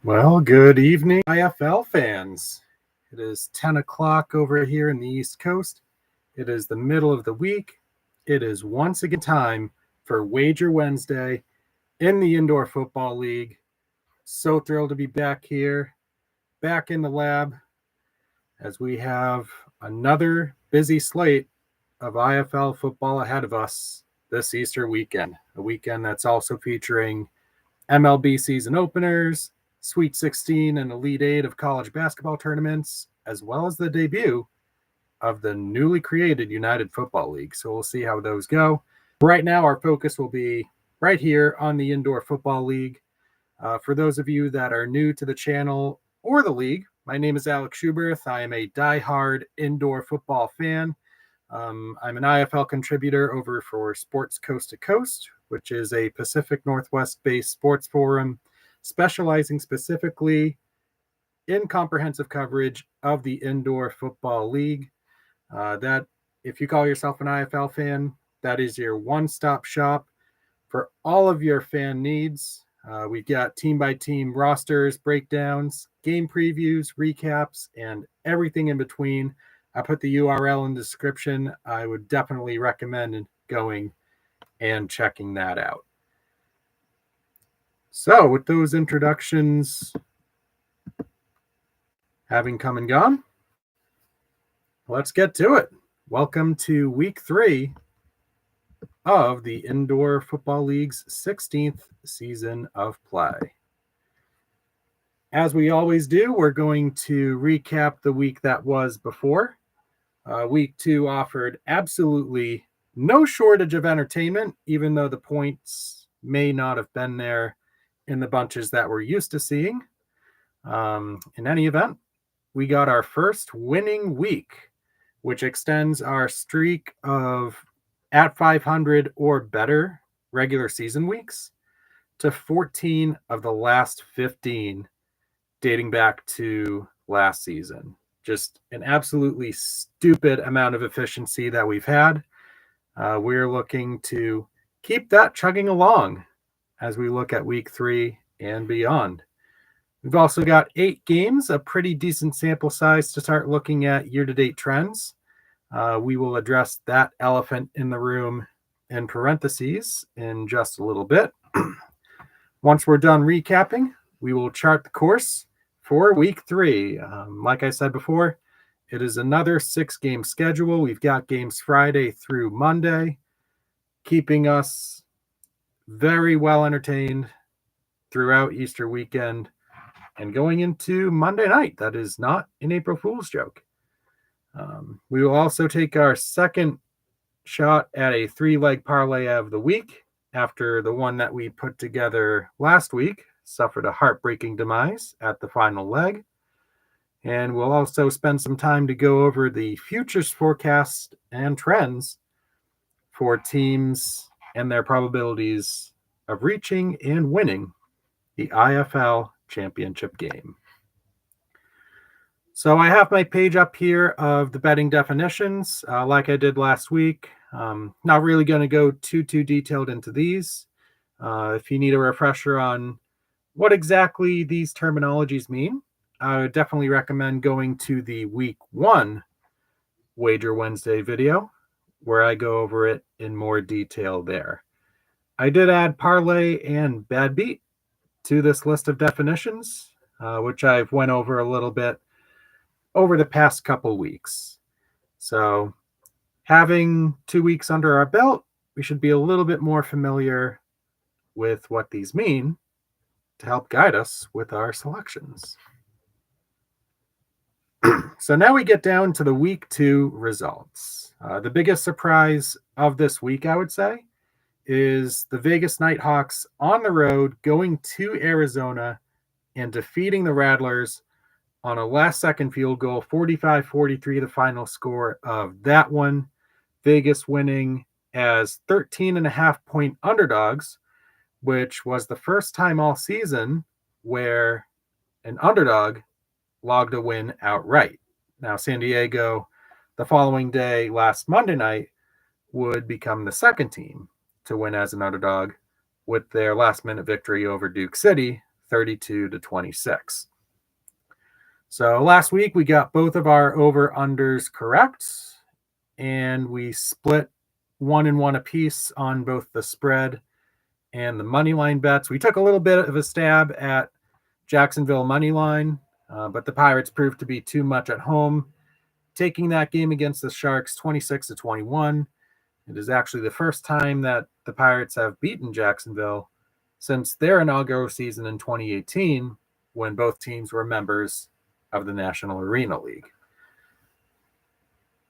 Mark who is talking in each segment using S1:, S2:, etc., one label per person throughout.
S1: Well, good evening, IFL fans. It is 10 o'clock over here in the East Coast. It is the middle of the week. It is once again time for Wager Wednesday in the Indoor Football League. So thrilled to be back here, back in the lab, as we have another busy slate of IFL football ahead of us this Easter weekend. A weekend that's also featuring MLB season openers, Sweet 16 and Elite 8 of college basketball tournaments, as well as the debut of the newly created United Football League. So we'll see how those go. Right now, our focus will be right here on the Indoor Football League. For those of you that are new to the channel or the league, my name is Alex Schuberth. I am a diehard indoor football fan. I'm an IFL contributor over for Sports Coast to Coast, which is a Pacific Northwest-based sports forum specializing specifically in comprehensive coverage of the Indoor Football League. That, if you call yourself an IFL fan, that is your one-stop shop for all of your fan needs. We've got team-by-team rosters, breakdowns, game previews, recaps, and everything in between. I put the URL in the description. I would definitely recommend going and checking that out. So with those introductions having come and gone, let's get to it. Welcome to week 3 of the Indoor Football League's 16th season of play. As we always do, we're going to recap the week that was before. Week 2 offered absolutely no shortage of entertainment, even though the points may not have been there in the bunches that we're used to seeing. In any event, we got our first winning week, which extends our streak of at 500 or better regular season weeks to 14 of the last 15, dating back to last season. Just an absolutely stupid amount of efficiency that we've had. We're looking to keep that chugging along as we look at week 3 and beyond. We've also got 8 games, a pretty decent sample size to start looking at year-to-date trends. We will address that elephant in the room in parentheses in just a little bit. Once we're done recapping, we will chart the course for week 3. Like I said before, it is another 6-game schedule. We've got games Friday through Monday, keeping us very well entertained throughout Easter weekend and going into Monday night. That is not an April Fool's joke. We will also take our second shot at a 3-leg parlay of the week after the one that we put together last week suffered a heartbreaking demise at the final leg. And we'll also spend some time to go over the futures forecast and trends for teams and their probabilities of reaching and winning the IFL championship game. So I have my page up here of the betting definitions, like I did last week. Not really going to go too detailed into these. If you need a refresher on what exactly these terminologies mean, I would definitely recommend going to the week 1 Wager Wednesday video, where I go over it in more detail there. I did add parlay and bad beat to this list of definitions, which I've went over a little bit over the past couple weeks. So having 2 weeks under our belt, we should be a little bit more familiar with what these mean to help guide us with our selections. So now we get down to the week 2 results. The biggest surprise of this week, I would say, is the Vegas Nighthawks on the road going to Arizona and defeating the Rattlers on a last-second field goal, 45-43, the final score of that one. Vegas winning as 13.5-point underdogs, which was the first time all season where an underdog logged a win outright. Now, San Diego, the following day, last Monday night, would become the second team to win as an underdog with their last-minute victory over Duke City, 32-26. So last week we got both of our over-unders correct, and we split 1-1 apiece on both the spread and the money line bets. We took a little bit of a stab at Jacksonville money line, but the Pirates proved to be too much at home, taking that game against the Sharks 26-21. It is actually the first time that the Pirates have beaten Jacksonville since their inaugural season in 2018, when both teams were members of the National Arena League.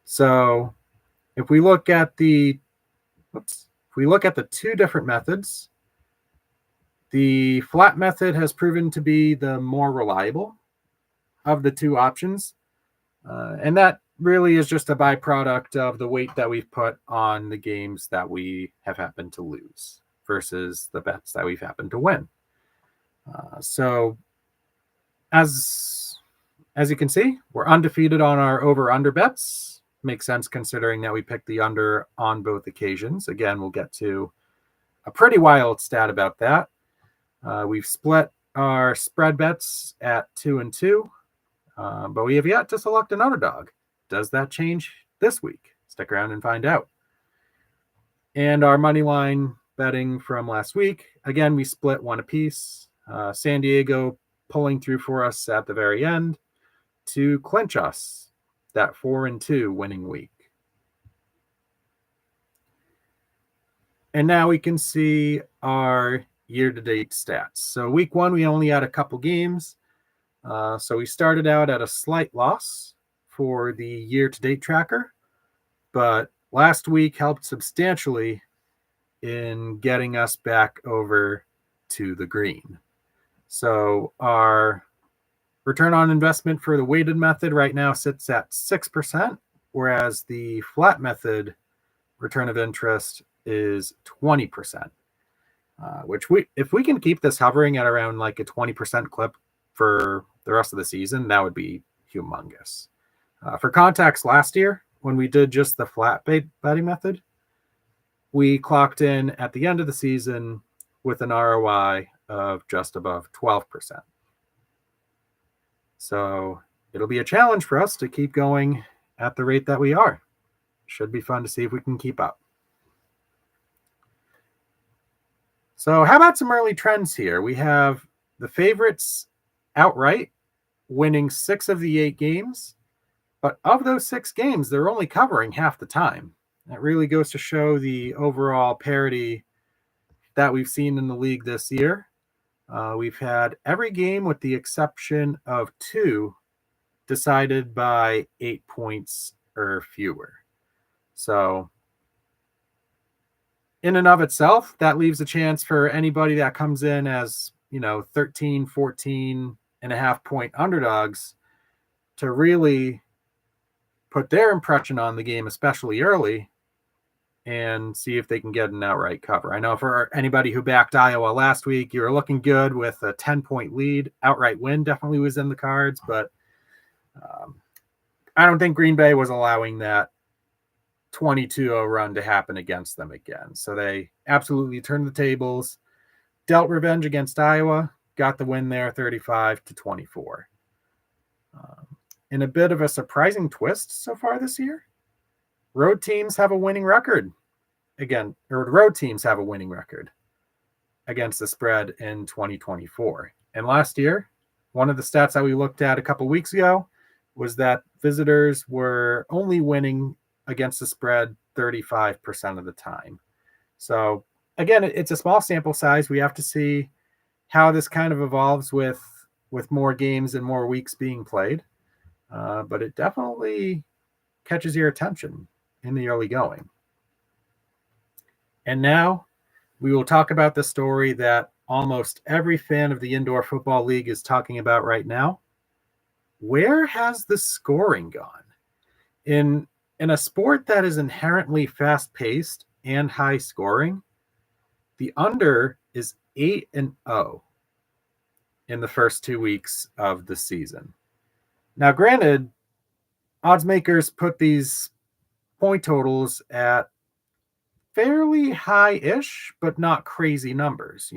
S1: So if we look at the two different methods, the flat method has proven to be the more reliable of the two options. And that really is just a byproduct of the weight that we've put on the games that we have happened to lose versus the bets that we've happened to win. So as you can see, we're undefeated on our over-under bets. Makes sense considering that we picked the under on both occasions. Again, we'll get to a pretty wild stat about that. We've split our spread bets at 2-2, but we have yet to select an underdog. Does that change this week? Stick around and find out. And our money line betting from last week, again, we split one apiece. San Diego pulling through for us at the very end to clinch us that 4-2 winning week. And now we can see our year-to-date stats. So week one, we only had a couple games. So we started out at a slight loss for the year-to-date tracker, but last week helped substantially in getting us back over to the green. So our return on investment for the weighted method right now sits at 6%, whereas the flat method return of interest is 20%, which if we can keep this hovering at around like a 20% clip for the rest of the season, that would be humongous. For context, last year, when we did just the flat betting method, we clocked in at the end of the season with an ROI of just above 12%. So it'll be a challenge for us to keep going at the rate that we are. Should be fun to see if we can keep up. So how about some early trends here? We have the favorites outright winning 6 of the 8 games, but of those 6 games, they're only covering half the time. That really goes to show the overall parity that we've seen in the league this year. We've had every game with the exception of 2 decided by 8 points or fewer. So in and of itself, that leaves a chance for anybody that comes in as, 13, 14 and a half point underdogs to really put their impression on the game, especially early, and see if they can get an outright cover. I know for anybody who backed Iowa last week, you were looking good with a 10-point lead. Outright win definitely was in the cards, but I don't think Green Bay was allowing that 22-0 run to happen against them again. So they absolutely turned the tables, dealt revenge against Iowa, got the win there 35-24. In a bit of a surprising twist so far this year, road teams have a winning record against the spread in 2024. And last year, one of the stats that we looked at a couple weeks ago was that visitors were only winning against the spread 35% of the time. So again, it's a small sample size. We have to see how this kind of evolves with more games and more weeks being played. But it definitely catches your attention in the early going. And now we will talk about the story that almost every fan of the Indoor Football League is talking about right now. Where has the scoring gone? In a sport that is inherently fast-paced and high scoring, the under is 8-0 in the first 2 weeks of the season. Now, granted, odds makers put these point totals at fairly high-ish, but not crazy numbers.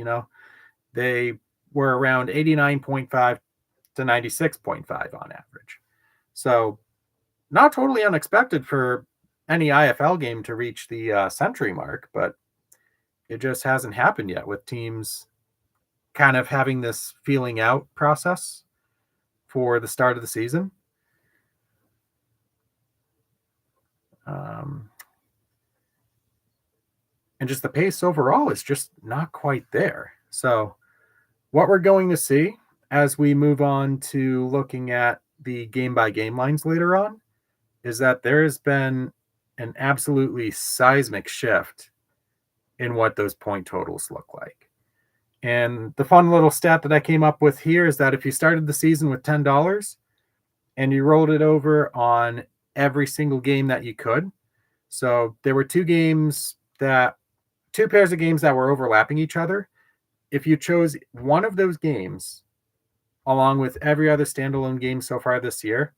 S1: They were around 89.5 to 96.5 on average. So not totally unexpected for any IFL game to reach the century mark, but it just hasn't happened yet with teams kind of having this feeling out process for the start of the season. And just the pace overall is just not quite there. So what we're going to see as we move on to looking at the game by game lines later on is that there has been an absolutely seismic shift in what those point totals look like. And the fun little stat that I came up with here is that if you started the season with $10 and you rolled it over on every single game that you could, so there were two pairs of games that were overlapping each other. If you chose one of those games along with every other standalone game so far this year,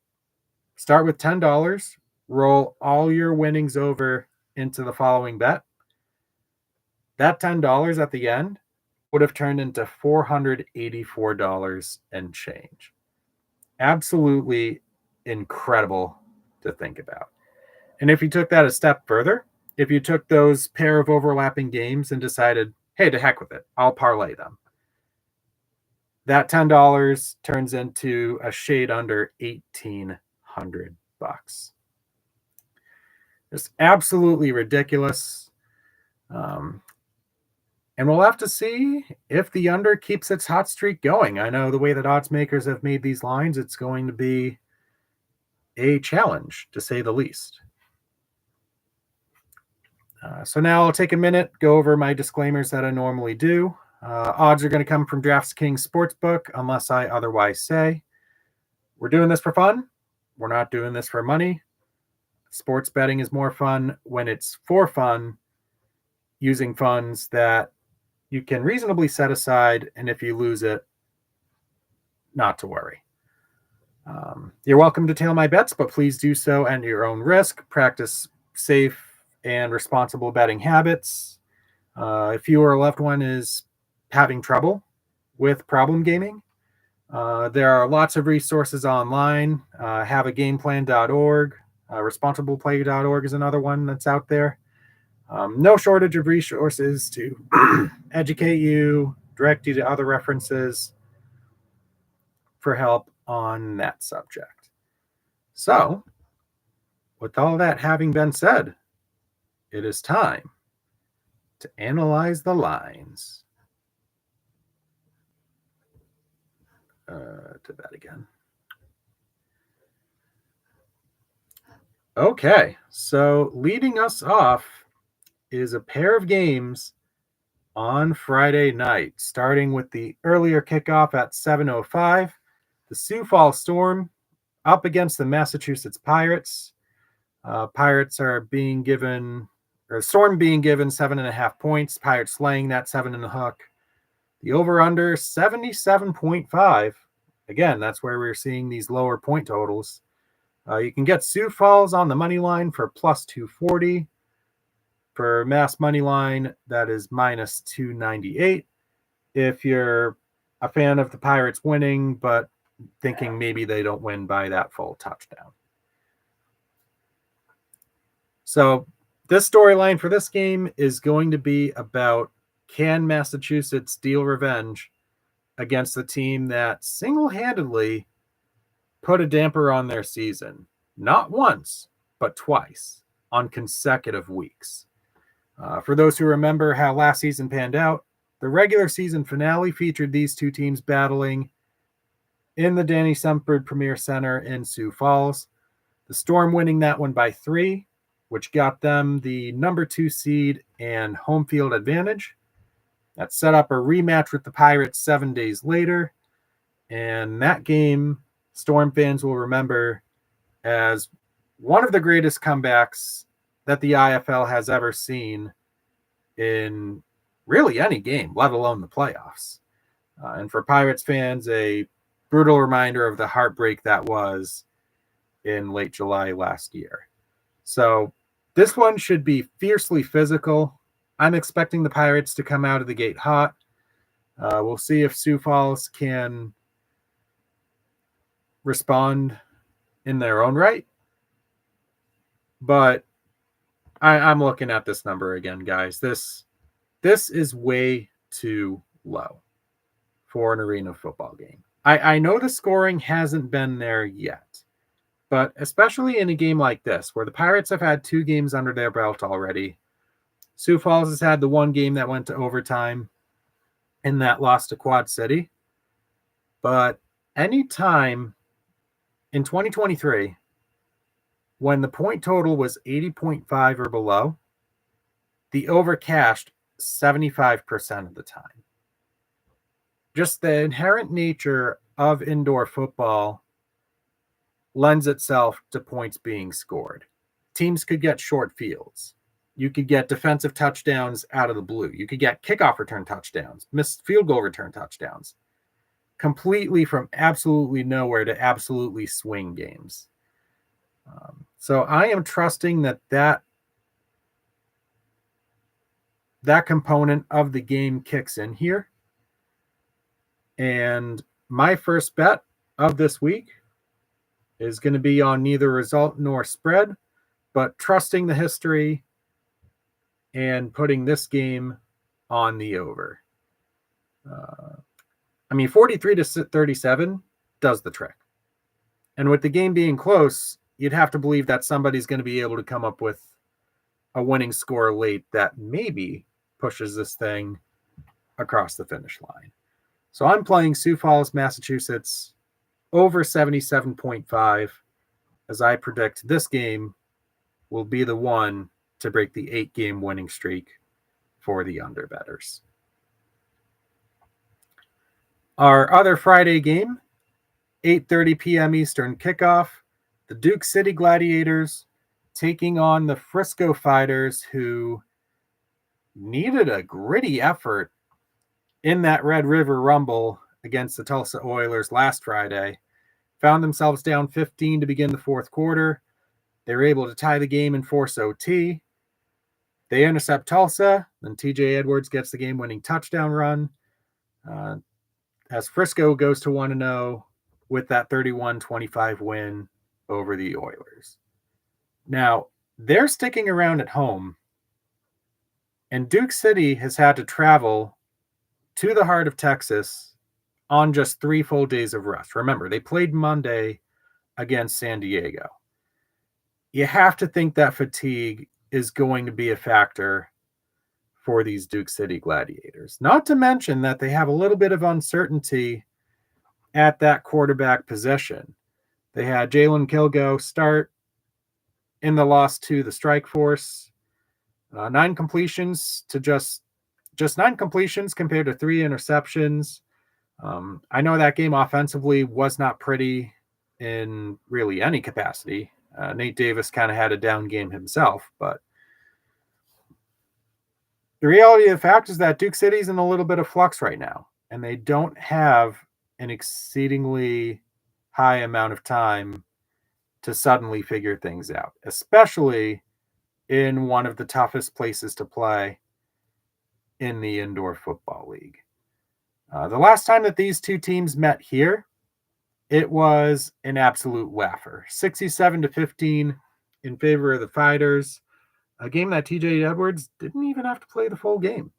S1: start with $10, roll all your winnings over into the following bet. That $10 at the end would have turned into $484 and change. Absolutely incredible to think about. And if you took that a step further, if you took those pair of overlapping games and decided, hey, to heck with it, I'll parlay them, that $10 turns into a shade under $1,800. It's absolutely ridiculous. And we'll have to see if the under keeps its hot streak going. I know the way that odds makers have made these lines, it's going to be a challenge, to say the least. So now I'll take a minute, go over my disclaimers that I normally do. Odds are going to come from DraftKings Sportsbook, unless I otherwise say. We're doing this for fun. We're not doing this for money. Sports betting is more fun when it's for fun, using funds that you can reasonably set aside, and if you lose it, not to worry. You're welcome to tail my bets, but please do so at your own risk. Practice safe and responsible betting habits. If you or a loved one is having trouble with problem gaming, there are lots of resources online. Haveagameplan.org, responsibleplay.org is another one that's out there. No shortage of resources to educate you, direct you to other references for help on that subject. So, with all that having been said, it is time to analyze the lines. To that again. Okay, so leading us off is a pair of games on Friday night, starting with the earlier kickoff at 7:05. The Sioux Falls Storm up against the Massachusetts Pirates. Pirates are being given, or Storm being given 7.5 points. Pirates laying that 7.5. The over-under 77.5. Again, that's where we're seeing these lower point totals. You can get Sioux Falls on the money line for plus 240. For Mass money line, that is minus 298. If you're a fan of the Pirates winning, but thinking maybe they don't win by that full touchdown. So this storyline for this game is going to be about, can Massachusetts deal revenge against the team that single-handedly put a damper on their season, not once, but twice on consecutive weeks. For those who remember how last season panned out, the regular season finale featured these two teams battling in the Danny Semford Premier Center in Sioux Falls. The Storm winning that one by 3, which got them the number 2 seed and home field advantage. That set up a rematch with the Pirates 7 days later. And that game, Storm fans will remember as one of the greatest comebacks that the IFL has ever seen in really any game, let alone the playoffs. And for Pirates fans, a brutal reminder of the heartbreak that was in late July last year. So this one should be fiercely physical. I'm expecting the Pirates to come out of the gate hot. We'll see if Sioux Falls can respond in their own right. But I'm looking at this number again, guys. This is way too low for an arena football game. I know the scoring hasn't been there yet, but especially in a game like this, where the Pirates have had 2 games under their belt already. Sioux Falls has had the 1 game that went to overtime and that lost to Quad City. But anytime in 2023, when the point total was 80.5 or below, the over cashed 75% of the time. Just the inherent nature of indoor football lends itself to points being scored. Teams could get short fields. You could get defensive touchdowns out of the blue. You could get kickoff return touchdowns, missed field goal return touchdowns, completely from absolutely nowhere to absolutely swing games. So I am trusting that component of the game kicks in here. And my first bet of this week is going to be on neither result nor spread, but trusting the history and putting this game on the over. 43-37 does the trick. And with the game being close, you'd have to believe that somebody's going to be able to come up with a winning score late that maybe pushes this thing across the finish line. So I'm playing Sioux Falls, Massachusetts over 77.5 as I predict this game will be the one to break the 8-game winning streak for the underbetters. Our other Friday game, 8:30 p.m. Eastern kickoff, the Duke City Gladiators taking on the Frisco Fighters, who needed a gritty effort in that Red River Rumble against the Tulsa Oilers last Friday. Found themselves down 15 to begin the fourth quarter. They were able to tie the game and force OT. They intercept Tulsa, then TJ Edwards gets the game-winning touchdown run. As Frisco goes to 1-0 with that 31-25 win over the Oilers. Now, they're sticking around at home, and Duke City has had to travel to the heart of Texas on just 3 full days of rest. Remember, they played Monday against San Diego. You have to think that fatigue is going to be a factor for these Duke City Gladiators. Not to mention that they have a little bit of uncertainty at that quarterback position. They had Jalen Kilgo start in the loss to the Strike Force. 9 completions to just 9 completions compared to 3 interceptions. I know that game offensively was not pretty in really any capacity. Nate Davis kind of had a down game himself, but the reality of the fact is that Duke City's in a little bit of flux right now, and they don't have an exceedingly high amount of time to suddenly figure things out, especially in one of the toughest places to play in the Indoor Football League. The last time that these 2 teams met here, it was an absolute laugher. 67-15 in favor of the Fighters. A game that TJ Edwards didn't even have to play the full game.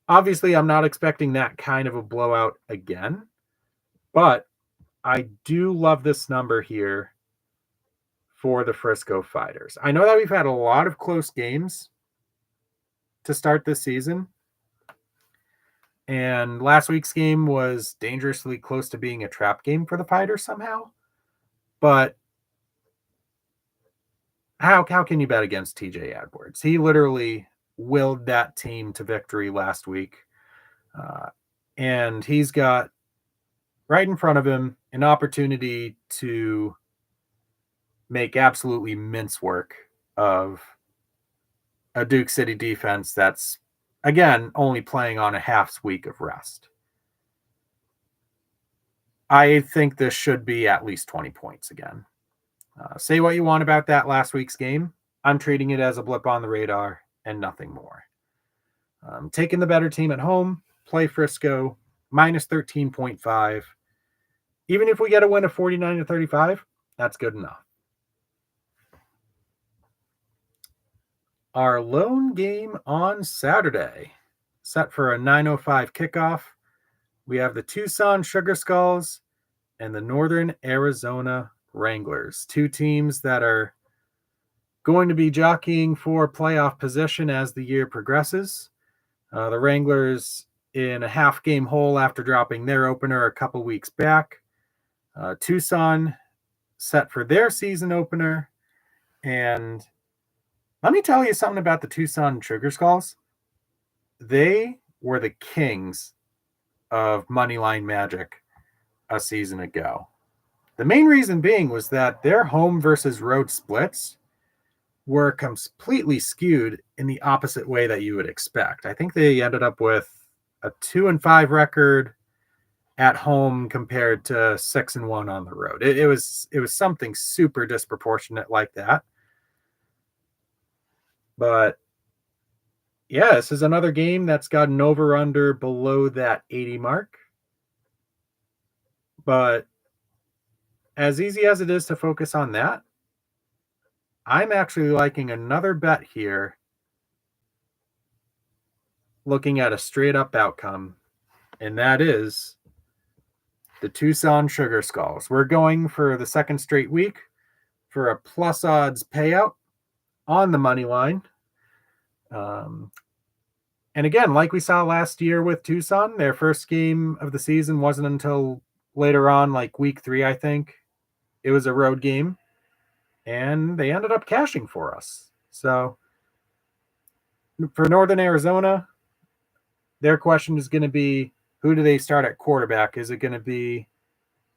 S1: Obviously, I'm not expecting that kind of a blowout again, but I do love this number here for the Frisco Fighters. I know that we've had a lot of close games to start this season, and last week's game was dangerously close to being a trap game for the Fighters somehow, but how can you bet against TJ Edwards? He literally willed that team to victory last week. And he's got right in front of him an opportunity to make absolutely mince work of a Duke City defense that's, again, only playing on a half week of rest. I think this should be at least 20 points again. Say what you want about that last week's game. I'm treating it as a blip on the radar and nothing more. Taking the better team at home, play Frisco, minus 13.5. Even if we get a win of 49-35, that's good enough. Our lone game on Saturday, set for a 9:05 kickoff. We have the Tucson Sugar Skulls and the Northern Arizona Wranglers, two teams that are going to be jockeying for playoff position as the year progresses. The Wranglers in a half-game hole after dropping their opener a couple weeks back. Tucson set for their season opener. And let me tell you something about the Tucson Sugar Skulls. They were the kings of Moneyline Magic a season ago. The main reason being was that their home versus road splits were completely skewed in the opposite way that you would expect. I think they ended up with a 2-5 record at home compared to 6-1 on the road. It was something super disproportionate like that. But yeah, this is another game that's got an over-under below that 80 mark. But as easy as it is to focus on that, I'm actually liking another bet here, looking at a straight-up outcome, and that is the Tucson Sugar Skulls. We're going for the second straight week for a plus odds payout on the money line. And again, like we saw last year with Tucson, their first game of the season wasn't until later on, like week 3, I think. It was a road game, and they ended up cashing for us. So for Northern Arizona, their question is going to be, who do they start at quarterback? Is it going to be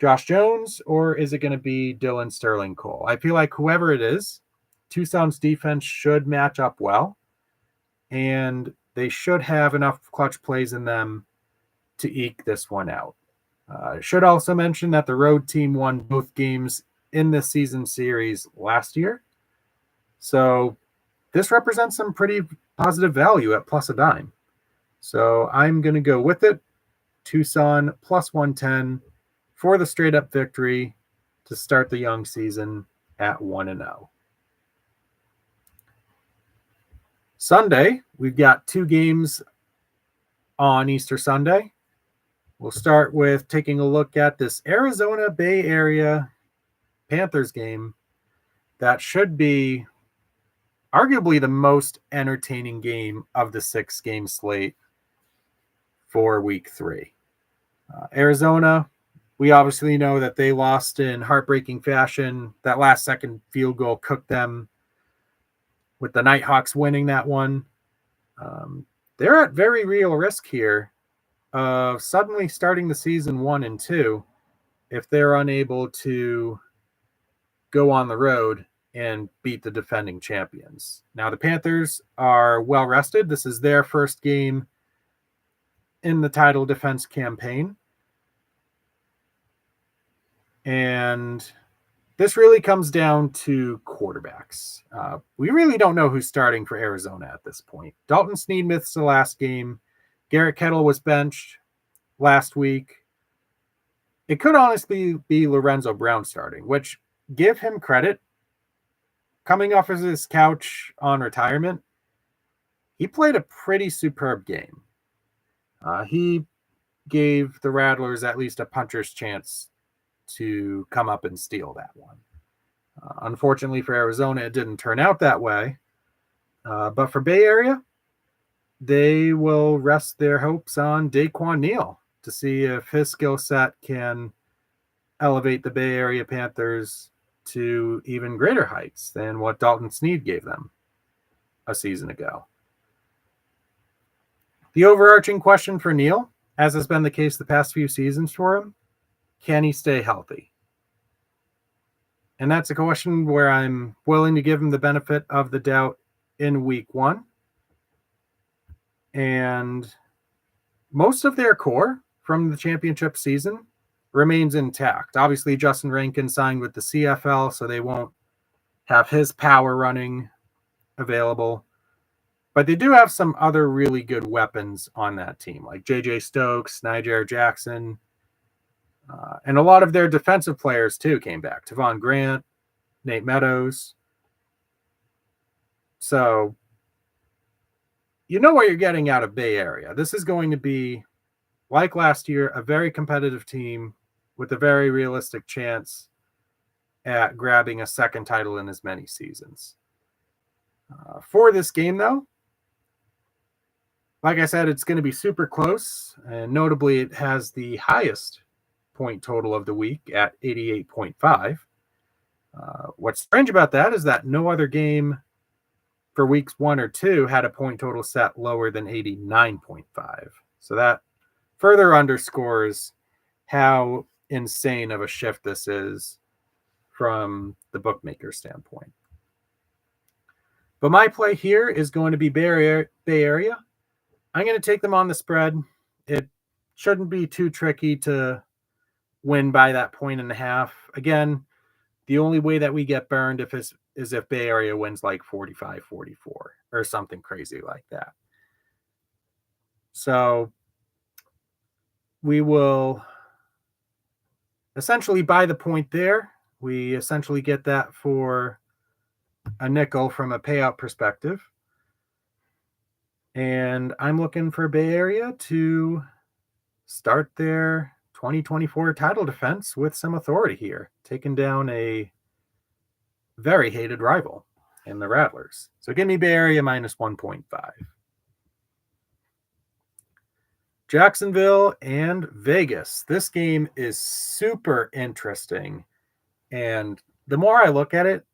S1: Josh Jones or is it going to be Dylan Sterling Cole? I feel like whoever it is, Tucson's defense should match up well, and they should have enough clutch plays in them to eke this one out. I should also mention that the road team won both games in this season series last year. So this represents some pretty positive value at plus a dime. So I'm going to go with it. Tucson plus 110 for the straight up victory to start the young season at 1-0. Sunday, we've got 2 games on Easter Sunday. We'll start with taking a look at this Arizona Bay Area Panthers game that should be arguably the most entertaining game of the 6-game slate for week 3. Arizona, we obviously know that they lost in heartbreaking fashion. That last second field goal cooked them, with the Nighthawks winning that one. They're at very real risk here of suddenly starting the season 1-2 if they're unable to go on the road and beat the defending champions. Now, the Panthers are well rested. This is their first game in the title defense campaign. And this really comes down to quarterbacks. We really don't know who's starting for Arizona at this point. Dalton Snead missed the last game. Garrett Kettle was benched last week. It could honestly be Lorenzo Brown starting, which, give him credit. Coming off of his couch on retirement, he played a pretty superb game. He gave the Rattlers at least a puncher's chance to come up and steal that one. Unfortunately for Arizona, it didn't turn out that way. But for Bay Area, they will rest their hopes on Daquan Neal to see if his skill set can elevate the Bay Area Panthers to even greater heights than what Dalton Snead gave them a season ago. The overarching question for Neal, as has been the case the past few seasons for him, can he stay healthy? And that's a question where I'm willing to give him the benefit of the doubt in week 1. And most of their core from the championship season remains intact. Obviously, Justin Rankin signed with the CFL, so they won't have his power running available. But they do have some other really good weapons on that team, like J.J. Stokes, Niger Jackson, and a lot of their defensive players, too, came back. Tavon Grant, Nate Meadows. So you know what you're getting out of Bay Area. This is going to be, like last year, a very competitive team with a very realistic chance at grabbing a second title in as many seasons. For this game, though, like I said, it's going to be super close, and notably, it has the highest point total of the week at 88.5. What's strange about that is that no other game for weeks 1 or 2 had a point total set lower than 89.5. So that further underscores how insane of a shift this is from the bookmaker standpoint. But my play here is going to be Bay Area. I'm going to take them on the spread. It shouldn't be too tricky to win by that 1.5. Again, the only way that we get burned is if Bay Area wins like 45-44 or something crazy like that. So we will essentially buy the point there. We essentially get that for a nickel from a payout perspective. And I'm looking for Bay Area to start their 2024 title defense with some authority here, taking down a very hated rival in the Rattlers. So give me Bay Area minus 1.5. Jacksonville and Vegas. This game is super interesting. And the more I look at it,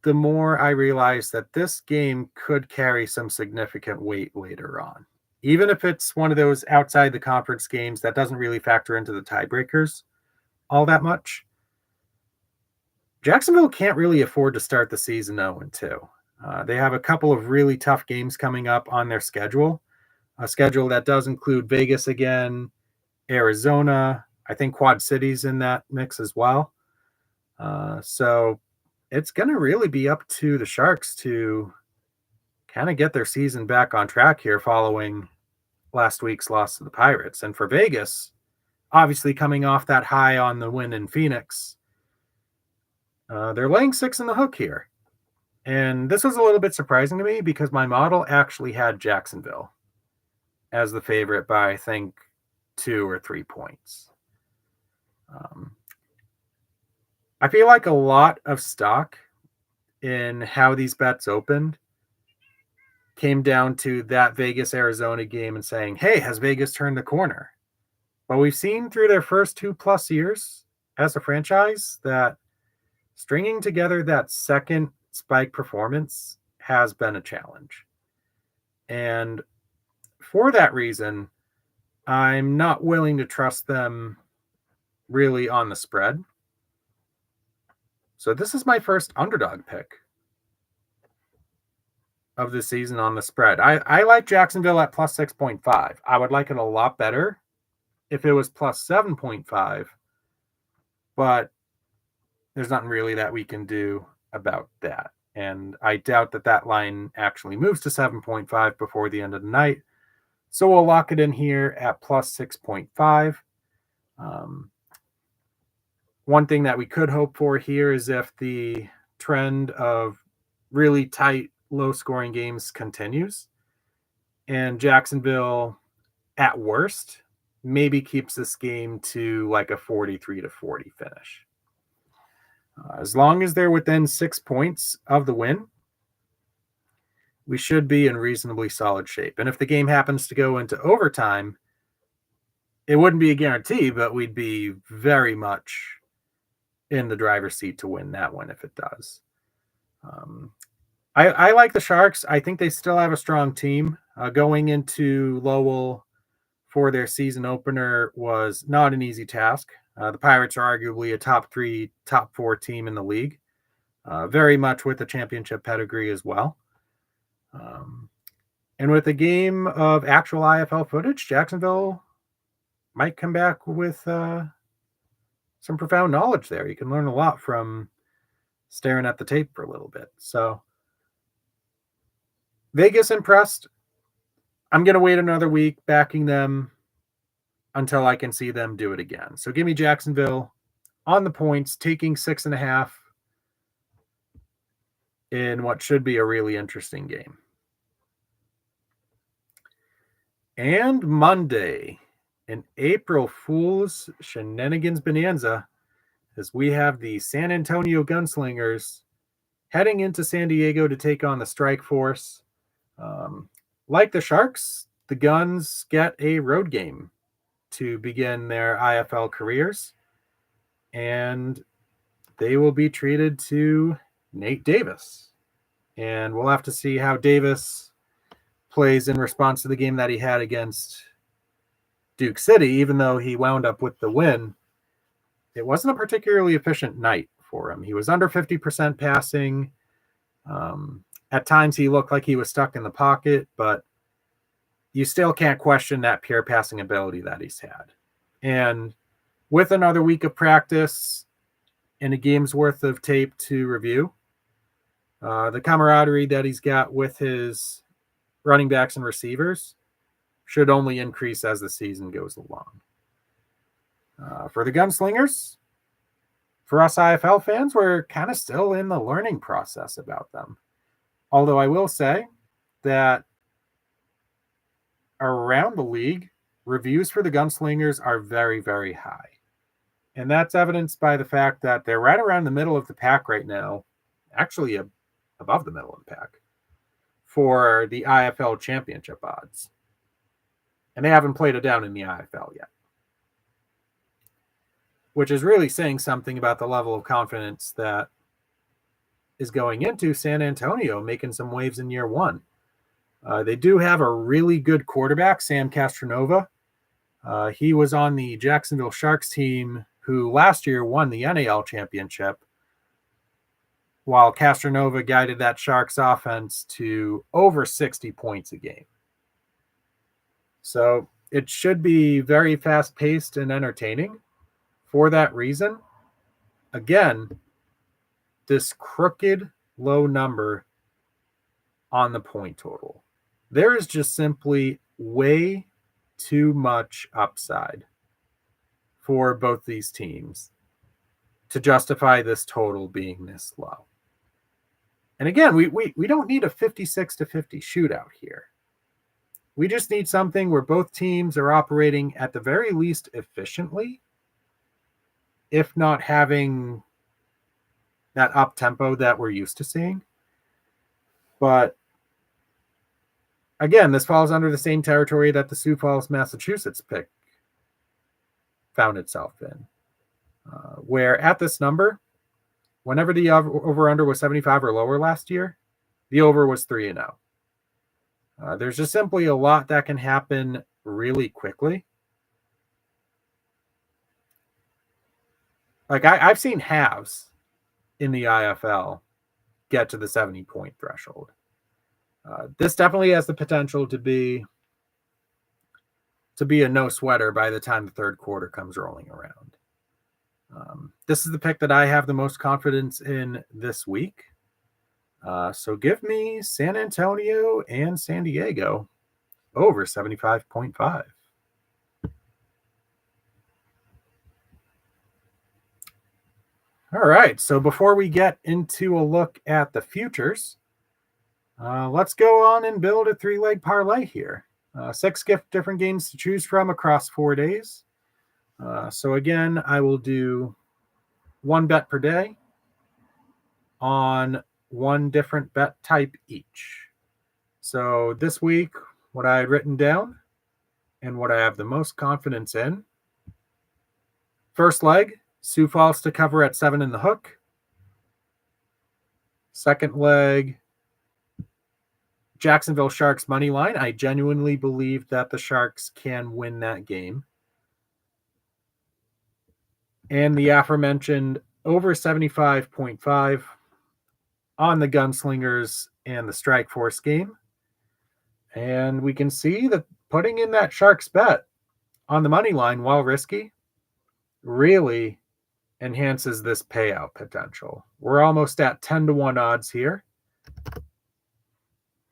S1: the more I realize that this game could carry some significant weight later on. Even if it's one of those outside the conference games that doesn't really factor into the tiebreakers all that much, Jacksonville can't really afford to start the season 0-2. They have a couple of really tough games coming up on their schedule, a schedule that does include Vegas again, Arizona, I think Quad Cities in that mix as well. So it's going to really be up to the Sharks to kind of get their season back on track here following last week's loss to the Pirates. And for Vegas, obviously coming off that high on the win in Phoenix, they're laying 6 in the hook here. And this was a little bit surprising to me because my model actually had Jacksonville as the favorite by, I think, 2 or 3 points. I feel like a lot of stock in how these bets opened came down to that Vegas-Arizona game and saying, hey, has Vegas turned the corner? But we've seen through their first 2+ years as a franchise that stringing together that second spike performance has been a challenge. And for that reason, I'm not willing to trust them really on the spread. So this is my first underdog pick of the season on the spread. I like Jacksonville at plus 6.5. I would like it a lot better if it was plus 7.5, but there's nothing really that we can do about that. And I doubt that line actually moves to 7.5 before the end of the night. So we'll lock it in here at plus 6.5. One thing that we could hope for here is if the trend of really tight, low-scoring games continues, and Jacksonville, at worst, maybe keeps this game to like a 43-40 finish. As long as they're within 6 points of the win, we should be in reasonably solid shape. And if the game happens to go into overtime, it wouldn't be a guarantee, but we'd be very much in the driver's seat to win that one if it does. I like the Sharks. I think they still have a strong team. Going into Lowell for their season opener was not an easy task. The Pirates are arguably a top 3, top 4 team in the league, very much with a championship pedigree as well. And with a game of actual IFL footage, Jacksonville might come back with some profound knowledge there. You can learn a lot from staring at the tape for a little bit. So Vegas impressed. I'm going to wait another week backing them until I can see them do it again. So give me Jacksonville on the points, taking 6.5 in what should be a really interesting game. And Monday, an April Fool's Shenanigans Bonanza, as we have the San Antonio Gunslingers heading into San Diego to take on the Strike Force. Like the Sharks, the Guns get a road game to begin their IFL careers, and they will be treated to Nate Davis. And we'll have to see how Davis plays in response to the game that he had against Duke City. Even though he wound up with the win, it wasn't a particularly efficient night for him. He was under 50% passing. At times he looked like he was stuck in the pocket, but you still can't question that pure passing ability that he's had. And with another week of practice and a game's worth of tape to review, the camaraderie that he's got with his running backs and receivers should only increase as the season goes along. For the Gunslingers, for us IFL fans, we're kind of still in the learning process about them. Although I will say that around the league, reviews for the Gunslingers are very, very high. And that's evidenced by the fact that they're right around the middle of the pack right now, actually above the middle of the pack, for the IFL championship odds. And they haven't played it down in the IFL yet, which is really saying something about the level of confidence that is going into San Antonio making some waves in year one. They do have a really good quarterback, Sam Castronova. He was on the Jacksonville Sharks team who last year won the NAL championship, while Castronova guided that Sharks offense to over 60 points a game. So it should be very fast-paced and entertaining. For that reason, again, this crooked low number on the point total. There is just simply way too much upside for both these teams to justify this total being this low. And again, we don't need a 56-50 shootout here. We just need something where both teams are operating at the very least efficiently, if not having that up tempo that we're used to seeing. But again, this falls under the same territory that the Sioux Falls, Massachusetts pick found itself in, where at this number, whenever the over-under was 75 or lower last year, the over was 3-0. There's just simply a lot that can happen really quickly. Like I've seen halves in the IFL get to the 70-point threshold. This definitely has the potential to be a no sweater by the time the third quarter comes rolling around. This is the pick that I have the most confidence in this week. So give me San Antonio and San Diego over 75.5. All right, so before we get into a look at the futures, let's go on and build a three-leg parlay here. 6 different games to choose from across 4 days. So again, I will do 1 bet per day on 1 different bet type each. So this week, what I had written down and what I have the most confidence in. First leg, Sioux Falls to cover at 7 in the hook. Second leg, Jacksonville Sharks money line. I genuinely believe that the Sharks can win that game. And the aforementioned over 75.5 on the Gunslingers and the Strike Force game. And we can see that putting in that Sharks bet on the money line, while risky, really enhances this payout potential. We're almost at 10-1 odds here.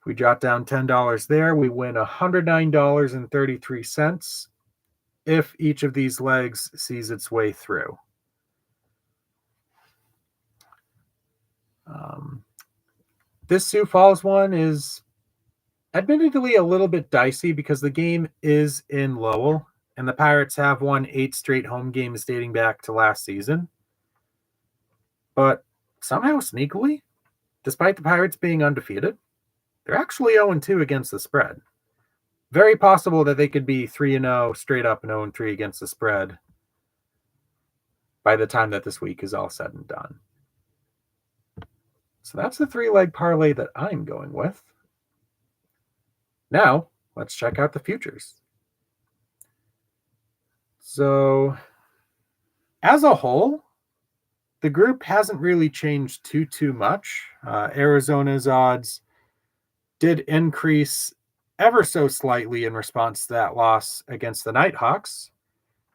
S1: we jot down $10 there, we win $109.33 if each of these legs sees its way through. This Sioux Falls one is admittedly a little bit dicey because the game is in Lowell, and the Pirates have won 8 straight home games dating back to last season. But somehow, sneakily, despite the Pirates being undefeated, they're actually 0-2 against the spread. Very possible that they could be 3-0 straight up and 0-3 against the spread by the time that this week is all said and done. So that's the 3-leg parlay that I'm going with. Now, let's check out the futures. So, as a whole, the group hasn't really changed too much. Arizona's odds did increase ever so slightly in response to that loss against the Nighthawks,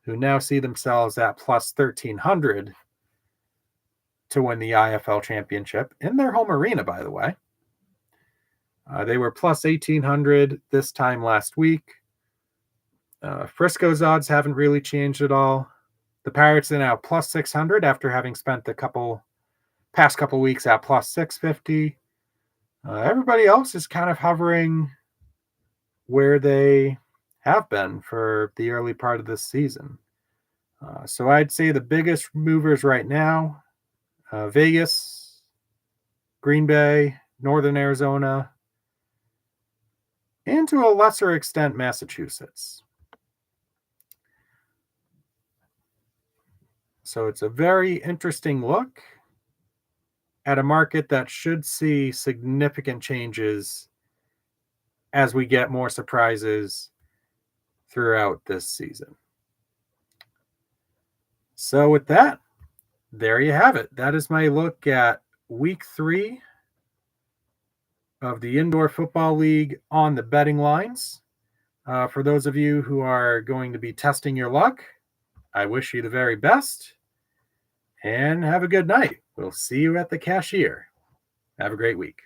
S1: who now see themselves at plus 1,300 to win the IFL championship in their home arena, by the way. They were plus 1,800 this time last week. Frisco's odds haven't really changed at all. The Pirates are now plus 600 after having spent the past couple weeks at plus 650. Everybody else is kind of hovering where they have been for the early part of this season. So I'd say the biggest movers right now, Vegas, Green Bay, Northern Arizona, and to a lesser extent, Massachusetts. So it's a very interesting look at a market that should see significant changes as we get more surprises throughout this season. So with that, there you have it. That is my look at week 3 of the Indoor Football League on the betting lines. For those of you who are going to be testing your luck, I wish you the very best and have a good night. We'll see you at the cashier. Have a great week.